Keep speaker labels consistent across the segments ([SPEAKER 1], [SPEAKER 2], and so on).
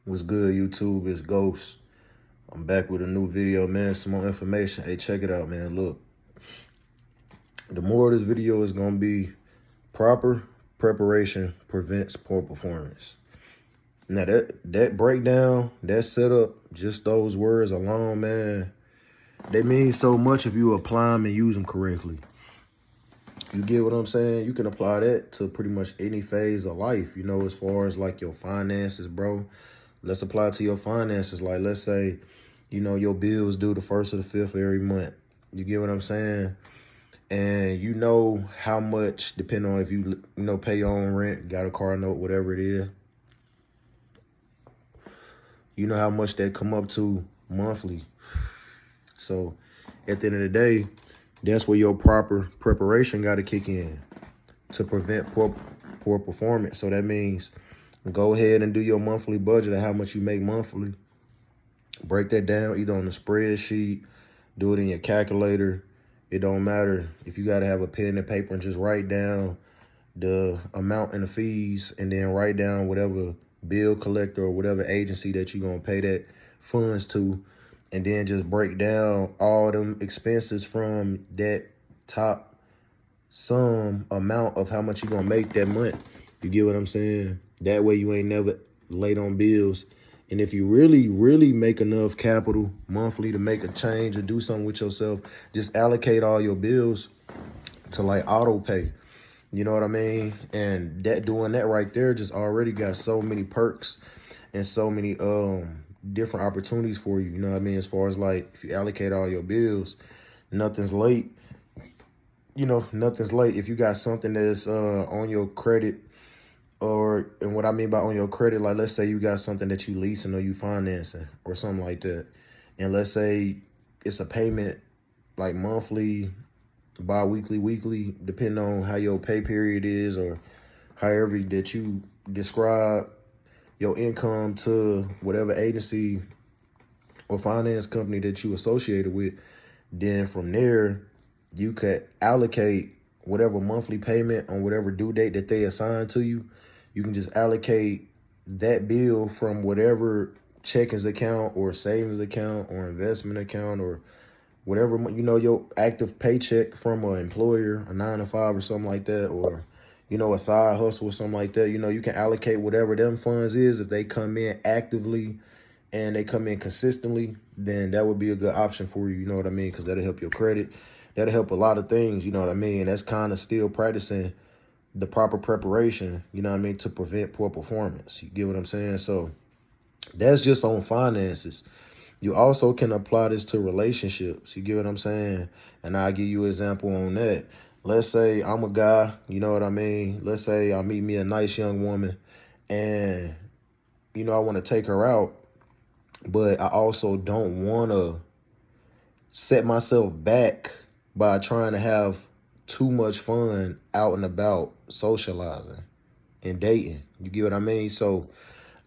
[SPEAKER 1] What's good, YouTube? It's Ghost. I'm back with a new video, man. Some more information. Hey, check it out, man. Look, the moral of this video is going to be proper preparation prevents poor performance. Now, that breakdown, that setup, just those words alone, man, they mean so much if you apply them and use them correctly. You get what I'm saying? You can apply that to pretty much any phase of life, as far as like your finances, bro. Let's apply it to your finances. Like, let's say, your bills due the 1st or the 5th of every month. You get what I'm saying? And you know how much, depending on if you, pay your own rent, got a car note, whatever it is. You know how much that come up to monthly. So at the end of the day, that's where your proper preparation got to kick in to prevent poor performance. So that means go ahead and do your monthly budget of how much you make monthly. Break that down either on the spreadsheet, do it in your calculator. It don't matter if you got to have a pen and paper and just write down the amount and the fees, and then write down whatever bill collector or whatever agency that you're going to pay that funds to, and then just break down all them expenses from that top sum amount of how much you're going to make that month. You get what I'm saying? That way you ain't never late on bills. And if you really, really make enough capital monthly to make a change or do something with yourself, just allocate all your bills to like auto pay. You know what I mean? And doing that right there just already got so many perks and so many different opportunities for you. You know what I mean? As far as like if you allocate all your bills, nothing's late. Nothing's late. If you got something that's on your credit, and what I mean by on your credit, like let's say you got something that you leasing or you financing or something like that. And let's say it's a payment like monthly, bi-weekly, weekly, depending on how your pay period is or however that you describe your income to whatever agency or finance company that you associated with. Then from there, you could allocate whatever monthly payment on whatever due date that they assign to you. You can just allocate that bill from whatever checkings account or savings account or investment account or whatever, your active paycheck from an employer, a 9-to-5 or something like that, or, a side hustle or something like that. You can allocate whatever them funds is. If they come in actively and they come in consistently, then that would be a good option for you. You know what I mean? Because that'll help your credit. That'll help a lot of things. You know what I mean? That's kind of still practicing the proper preparation, to prevent poor performance. You get what I'm saying? So that's just on finances. You also can apply this to relationships. You get what I'm saying? And I'll give you an example on that. Let's say I'm a guy, you know what I mean? Let's say I meet me a nice young woman and, I want to take her out, but I also don't want to set myself back by trying to have too much fun out and about socializing and dating. You get what I mean? So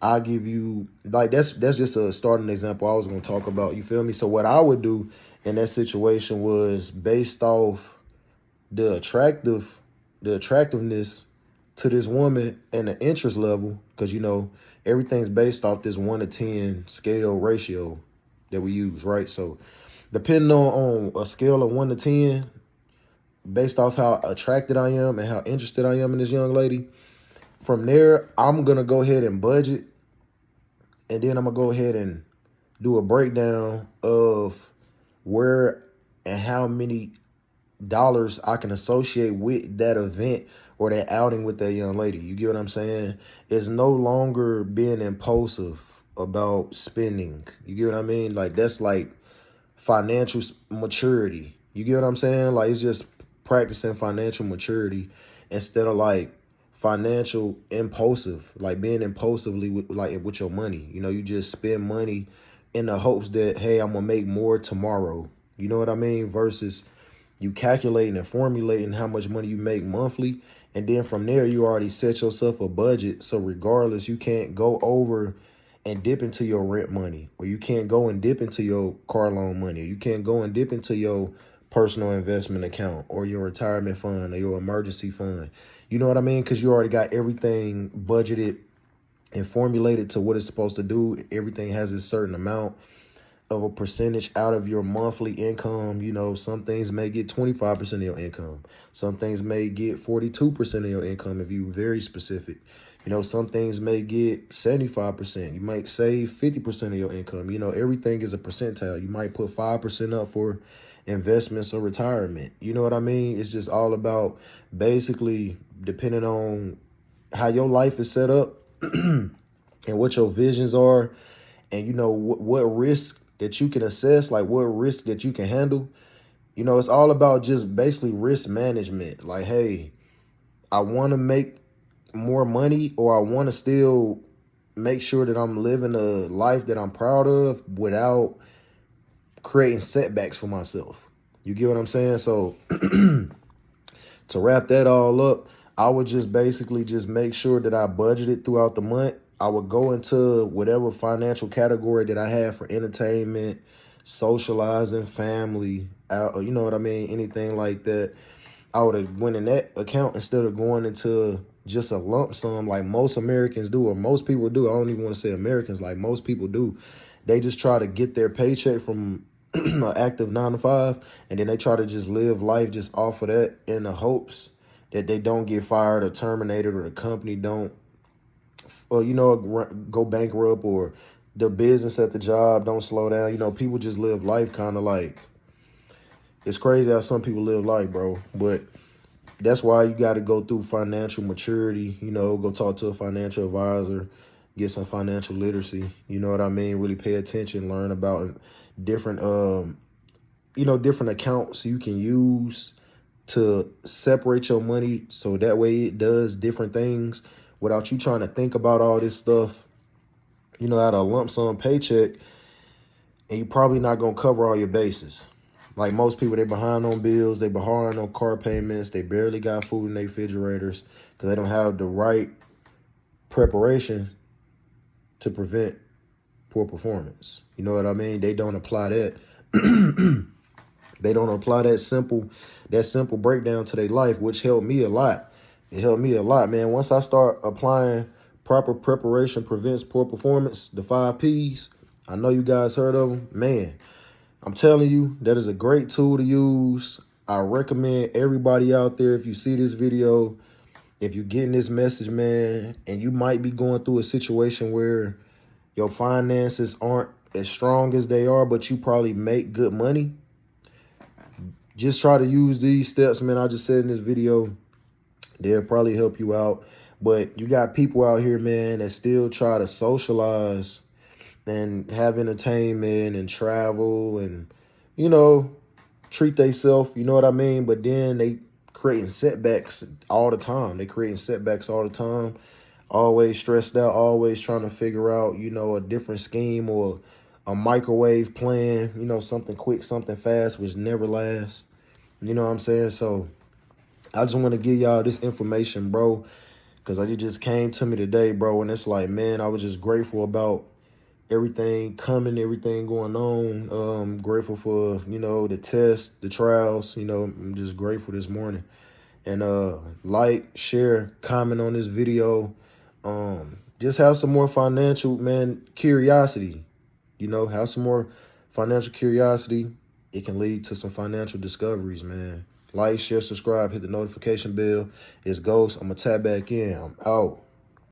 [SPEAKER 1] I'll give you, like, that's just a starting example I was going to talk about. You feel me? So what I would do in that situation was based off the attractiveness to this woman and the interest level, because, everything's based off this 1 to 10 scale ratio that we use, right? So depending on a scale of 1 to 10, based off how attracted I am and how interested I am in this young lady, from there, I'm going to go ahead and budget. And then I'm going to go ahead and do a breakdown of where and how many dollars I can associate with that event or that outing with that young lady. You get what I'm saying? It's no longer being impulsive about spending. You get what I mean? Like, that's like financial maturity. You get what I'm saying? Like, it's just practicing financial maturity instead of like financial impulsive, like being impulsively with your money. You just spend money in the hopes that, hey, I'm gonna make more tomorrow. You know what I mean? Versus you calculating and formulating how much money you make monthly, and then from there you already set yourself a budget. So regardless, you can't go over and dip into your rent money, or you can't go and dip into your car loan money, or you can't go and dip into your personal investment account or your retirement fund or your emergency fund. You know what I mean? Because you already got everything budgeted and formulate it to what it's supposed to do. Everything has a certain amount of a percentage out of your monthly income. You know, some things may get 25% of your income. Some things may get 42% of your income if you're very specific. You know, some things may get 75%. You might save 50% of your income. You know, everything is a percentile. You might put 5% up for investments or retirement. You know what I mean? It's just all about basically depending on how your life is set up and what your visions are, and you know what risk that you can assess, like what risk that you can handle. You know, it's all about just basically risk management. Like, hey, I want to make more money, or I want to still make sure that I'm living a life that I'm proud of without creating setbacks for myself. You get what I'm saying? So to wrap that all up, I would just basically just make sure that I budgeted throughout the month. I would go into whatever financial category that I have for entertainment, socializing, family, you know what I mean? Anything like that. I would have went in that account instead of going into just a lump sum like most Americans do, or most people do. I don't even want to say Americans, like most people do. They just try to get their paycheck from an active 9 to 5, and then they try to just live life just off of that in the hopes that they don't get fired or terminated, or the company don't, or, you know, go bankrupt, or the business at the job don't slow down. You know, people just live life kind of like, it's crazy how some people live life, bro. But that's why you got to go through financial maturity, you know, go talk to a financial advisor, get some financial literacy, you know what I mean? Really pay attention, learn about different, you know, different accounts you can use to separate your money so that way it does different things without you trying to think about all this stuff, you know, out of a lump sum paycheck, and you're probably not going to cover all your bases. Like most people, they behind on bills, they behind on car payments, they barely got food in their refrigerators because they don't have the right preparation to prevent poor performance. You know what I mean? They don't apply that. They don't apply that simple breakdown to their life, which helped me a lot. It helped me a lot, man. Once I start applying proper preparation prevents poor performance, the 5 Ps, I know you guys heard of them, man. I'm telling you, that is a great tool to use. I recommend everybody out there, if you see this video, if you're getting this message, man, and you might be going through a situation where your finances aren't as strong as they are, but you probably make good money, just try to use these steps, man. I just said in this video, they'll probably help you out. But you got people out here, man, that still try to socialize and have entertainment and travel and, you know, treat themselves, you know what I mean? But then they creating setbacks all the time. They creating setbacks all the time, always stressed out, always trying to figure out, you know, a different scheme or a microwave plan, you know, something quick, something fast, which never lasts. You know what I'm saying? So I just want to give y'all this information, bro, because it just came to me today, bro. And it's like, man, I was just grateful about everything coming, everything going on. Grateful for, you know, the tests, the trials. You know, I'm just grateful this morning. And like, share, comment on this video. Just have some more financial, man, curiosity. You know, have some more financial curiosity. It can lead to some financial discoveries, man. Like, share, subscribe, hit the notification bell. It's Ghost. I'm going to tap back in. I'm out.